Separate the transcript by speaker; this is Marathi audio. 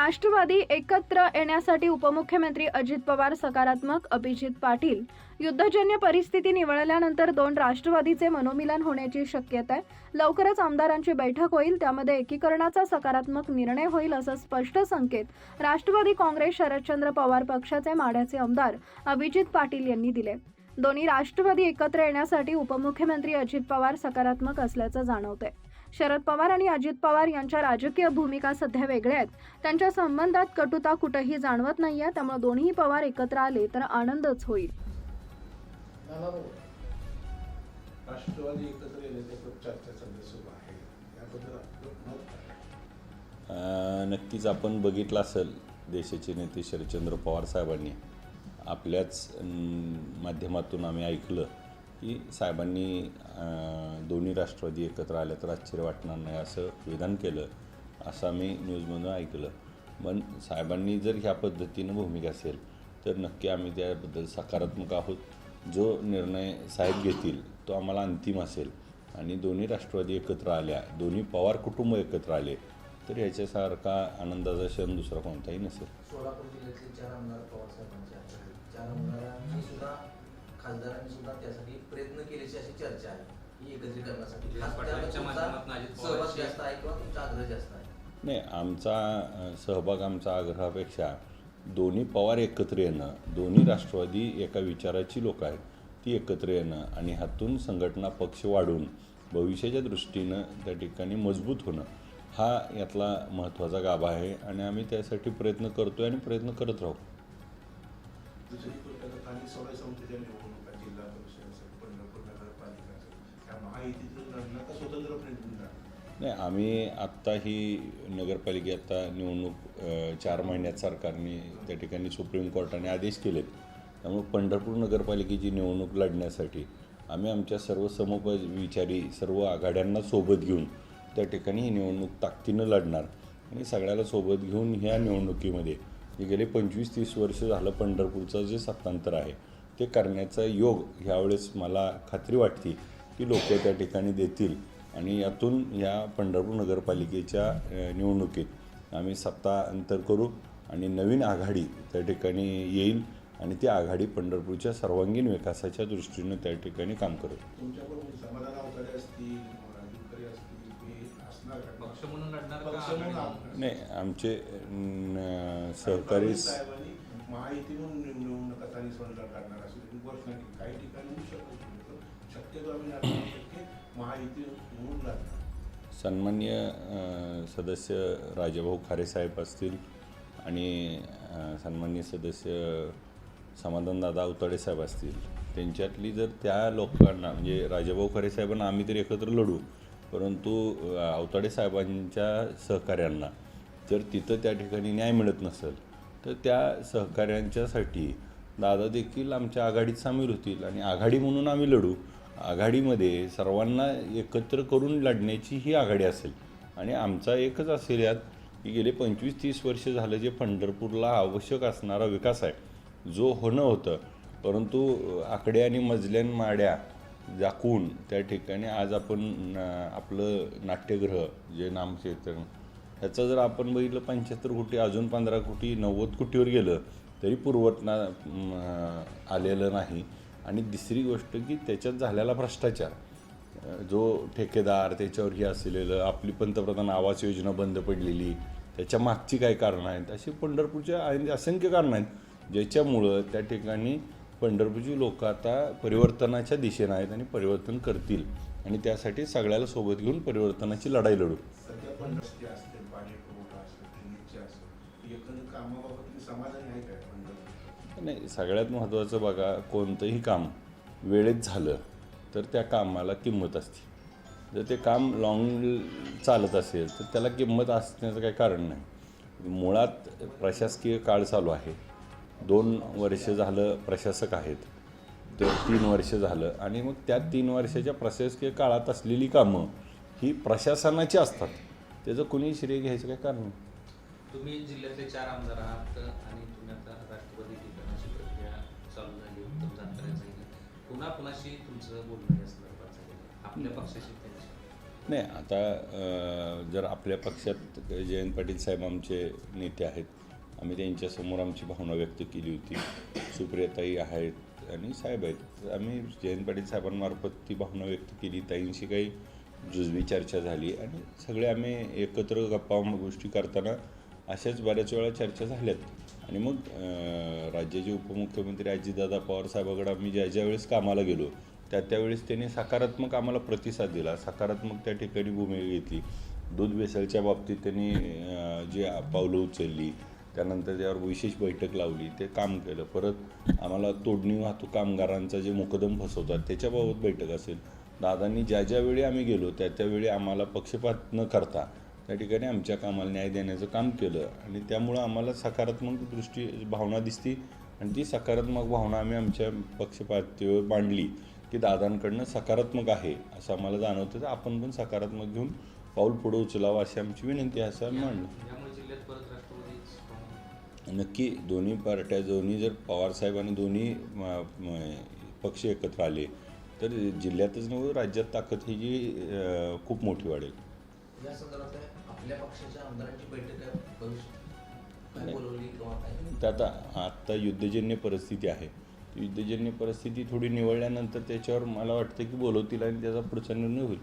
Speaker 1: राष्ट्रवादी एकत्र येण्यासाठी उपमुख्यमंत्री अजित पवार सकारात्मक, अभिजित पाटील युद्धजन्य परिस्थिती निवळल्यानंतर दोन राष्ट्रवादीचे मनोमिलन होण्याची शक्यता आहे. लवकरच आमदारांची बैठक होईल, त्यामध्ये एकीकरणाचा सकारात्मक निर्णय होईल असं स्पष्ट संकेत राष्ट्रवादी काँग्रेस शरदचंद्र पवार पक्षाचे माढ्याचे आमदार अभिजित पाटील यांनी दिले. दोन्ही राष्ट्रवादी एकत्र येण्यासाठी उपमुख्यमंत्री अजित पवार सकारात्मक असल्याचं जाणवतंय. शरद पवार आणि अजित पवार यांच्या राजकीय भूमिका सध्या वेगळ्या आहेत. त्यांच्या संबंधात कटुता कुठेही जाणवत नाहीये. त्यामुळे दोन्ही पवार एकत्र आले तर आनंदच होईल.
Speaker 2: राष्ट्रवादी एकत्र येण्याची चर्चा सुरू आहे, याबद्दल आपलं मत काय?
Speaker 3: नक्कीच आपण बघितलं असेल, देशाचे नेते शरदचंद्र पवार साहेबांनी आपल्याच माध्यमातून आम्ही ऐकलं की साहेबांनी दोन्ही राष्ट्रवादी एकत्र आल्या तर आश्चर्य वाटणार नाही असं विधान केलं, असं आम्ही न्यूजमधून ऐकलं. पण साहेबांनी जर ह्या पद्धतीनं भूमिका असेल तर नक्की आम्ही त्याबद्दल सकारात्मक आहोत. जो निर्णय साहेब घेतील तो आम्हाला अंतिम असेल आणि दोन्ही राष्ट्रवादी एकत्र आल्या, दोन्ही पवार कुटुंब एकत्र आले तर ह्याच्यासारखा आनंदाचा क्षण दुसरा कोणताही नसेल.
Speaker 4: सोलापूर जिल्ह्यातले 4 आमदार पवार साहेबांचे आहेत. 4 आमदारांनी सुद्धा, खासदारांनी सुद्धा त्यासाठी प्रयत्न केल्याची अशी चर्चा आहे की एकत्रीकरणासाठी सहभाग जास्त आहे किंवा तुमचा आग्रह जास्त आहे?
Speaker 3: नाही, आमचा सहभाग, आमचा आग्रहापेक्षा दोन्ही पवार एकत्र येणं, दोन्ही राष्ट्रवादी एका विचाराची लोक आहेत ती एकत्र येणं आणि हातून संघटना पक्ष वाढून भविष्याच्या दृष्टीनं त्या ठिकाणी मजबूत होणं हा यातला महत्त्वाचा गाभा आहे आणि आम्ही त्यासाठी प्रयत्न करतोय आणि प्रयत्न करत राहू.
Speaker 2: दुसरीकडे स्थानिक स्वराज्य संस्थेच्या निवडणुका, जिल्हा परिषद, पंढरपूर नगरपालिका, त्या महायुतीतून लढणार का स्वतंत्रपणे लढणार?
Speaker 3: नाही, आम्ही आत्ता ही नगरपालिका आता निवडणूक 4 महिन्यात सरकारने त्या ठिकाणी सुप्रीम कोर्टाने आदेश केलेत. त्यामुळे पंढरपूर नगरपालिकेची निवडणूक लढण्यासाठी आम्ही आमच्या सर्व समविचारी सर्व आघाड्यांना सोबत घेऊन त्या ठिकाणी ही निवडणूक ताकदीनं लढणार आणि सगळ्याला सोबत घेऊन ह्या निवडणुकीमध्ये जे गेले 25-30 वर्ष झालं पंढरपूरचं जे सत्तांतर आहे ते करण्याचा योग ह्यावेळेस मला खात्री वाटते की लोक त्या ठिकाणी देतील आणि यातून या पंढरपूर नगरपालिकेच्या निवडणुकीत आम्ही सत्ता अंतर करू आणि नवीन आघाडी त्या ठिकाणी येईल आणि ती आघाडी पंढरपूरच्या सर्वांगीण विकासाच्या दृष्टीनं त्या ठिकाणी काम करेल.
Speaker 2: तुमच्याकडून समाधान अवतडे असतील, राजूकरे असतील, ते असणार का?
Speaker 4: पक्ष म्हणून लढणार
Speaker 2: पक्ष म्हणून
Speaker 3: नाही, आमचे सहकारी
Speaker 2: साहेबांनी महायुतीतून निवडणुका स्थानिक स्वराज्यात काढणार अशी घोषणा केली. काही ठिकाणी शक्यतो आम्ही महायुती म्हणून लढणार.
Speaker 3: सन्माननीय सदस्य राजाभाऊ खारे साहेब असतील आणि सन्माननीय सदस्य समाधानदादा अवतडे साहेब असतील, त्यांच्यातली जर त्या लोकांना म्हणजे राजाभाऊ खारे साहेबांना आम्ही तर एकत्र लढू, परंतु अवतडे साहेबांच्या सहकाऱ्यांना जर तिथं त्या ठिकाणी न्याय मिळत नसेल तर त्या सहकाऱ्यांच्यासाठी दादा देखील आमच्या आघाडीत सामील होतील आणि आघाडी म्हणून आम्ही लढू. आघाडीमध्ये सर्वांना एकत्र करून लढण्याची ही आघाडी असेल आणि आमचा एकच असेल यात की गेले 25-30 वर्ष झालं जे पंढरपूरला आवश्यक असणारा विकास आहे जो होणं होतं, परंतु आकडे आणि मजल्यान माड्या झाकून त्या ठिकाणी आज आपण आपलं नाट्यगृह जे नामक्षेत्र ह्याचं जर आपण बघितलं 75 कोटी, अजून 15 कोटी, 90 कोटीवर गेलं तरी पुरवठा आलेलं नाही. आणि दुसरी गोष्ट की त्याच्यात झालेला भ्रष्टाचार, जो ठेकेदार त्याच्यावर हे असलेलं, आपली पंतप्रधान आवास योजना बंद पडलेली, त्याच्या मागची काय कारणं आहेत, अशी पंढरपूरच्या असंख्य कारणं आहेत ज्याच्यामुळं त्या ठिकाणी पंढरपूरची लोक आता परिवर्तनाच्या दिशेनं आहेत आणि परिवर्तन करतील आणि त्यासाठी सगळ्याला सोबत घेऊन परिवर्तनाची लढाई लढू.
Speaker 2: सध्या पण रस्ते असतील, पाणी पुरवठा असेल, ड्रेनेजचे असेल, एकंदर कामाबाबत समाधान आहे काय?
Speaker 3: नाही, सगळ्यात महत्त्वाचं बघा, कोणतंही काम वेळेत झालं तर त्या कामाला किंमत असते. जर ते काम लॉंग चालत असेल तर त्याला किंमत असण्याचं काही कारण नाही. मुळात प्रशासकीय काळ चालू आहे, 2 वर्ष झालं प्रशासक आहेत, तर 3 वर्ष झालं आणि मग त्या 3 वर्षाच्या प्रशासकीय काळात असलेली कामं ही प्रशासनाची असतात, त्याचं कुणी श्रेय घ्यायचं काही कारण नाही.
Speaker 4: तुम्ही जिल्ह्यातले 4 आमदार आहात आणि तुम्ही आता राष्ट्रवादी एकीकरणाची प्रक्रिया चालू झाली, उत्तम जानकरांनी सांगितलं. पुन्हा कुणाशी तुमचं बोलणं या संदर्भात झालेलं, आपल्या पक्षाशी त्यांची?
Speaker 3: नाही आता जर आपल्या पक्षात जयंत पाटील साहेब आमचे नेते आहेत, आम्ही त्यांच्यासमोर आमची भावना व्यक्त केली होती. सुप्रियाताई आहेत आणि साहेब आहेत. आम्ही जयंत पाटील साहेबांमार्फत ती भावना व्यक्त केली. ताईंशी काही जुजवी चर्चा झाली आणि सगळे आम्ही एकत्र गप्पा गोष्टी करताना अशाच बऱ्याच वेळा चर्चा झाल्यात. आणि मग राज्याचे उपमुख्यमंत्री अजितदादा पवार साहेबाकडे आम्ही ज्या वेळेस कामाला गेलो त्यावेळेस त्यांनी सकारात्मक आम्हाला प्रतिसाद दिला, सकारात्मक त्या ठिकाणी भूमिका घेतली. दूध भेसळच्या बाबतीत त्यांनी जी पावलं उचलली, त्यानंतर त्यावर विशेष बैठक लावली, ते काम केलं. परत आम्हाला तोडणी वाहतूक कामगारांचा जे मुकदम फसवतात त्याच्याबाबत बैठक असेल. दादांनी ज्या वेळी आम्ही गेलो त्यावेळी आम्हाला पक्षपात न करता त्या ठिकाणी आमच्या कामाला न्याय देण्याचं काम केलं आणि त्यामुळं आम्हाला सकारात्मक भावना दिसती आणि ती सकारात्मक भावना आम्ही आमच्या पक्षपातीवर मांडली की दादांकडनं सकारात्मक आहे असं आम्हाला जाणवतं. तर आपण पण सकारात्मक घेऊन पाऊल पुढे उचलावं अशी आमची विनंती आहे असं मांडलं. नक्की दोन्ही पार्ट्या, दोन्ही जर पवारसाहेब आणि दोन्ही पक्ष एकत्र आले तर जिल्ह्यातच नव्हे राज्यात ताकद ही जी खूप मोठी वाढेल.
Speaker 4: या संदर्भात आपल्या पक्षाच्या आमदारांची बैठक काय बोलवली किंवा काय?
Speaker 3: तर आत्ता युद्धजन्य परिस्थिती आहे. युद्धजन्य परिस्थिती थोडी निवळल्यानंतर त्याच्यावर मला वाटतं की बोलवतील आणि त्याचा पुढचा निर्णय होईल.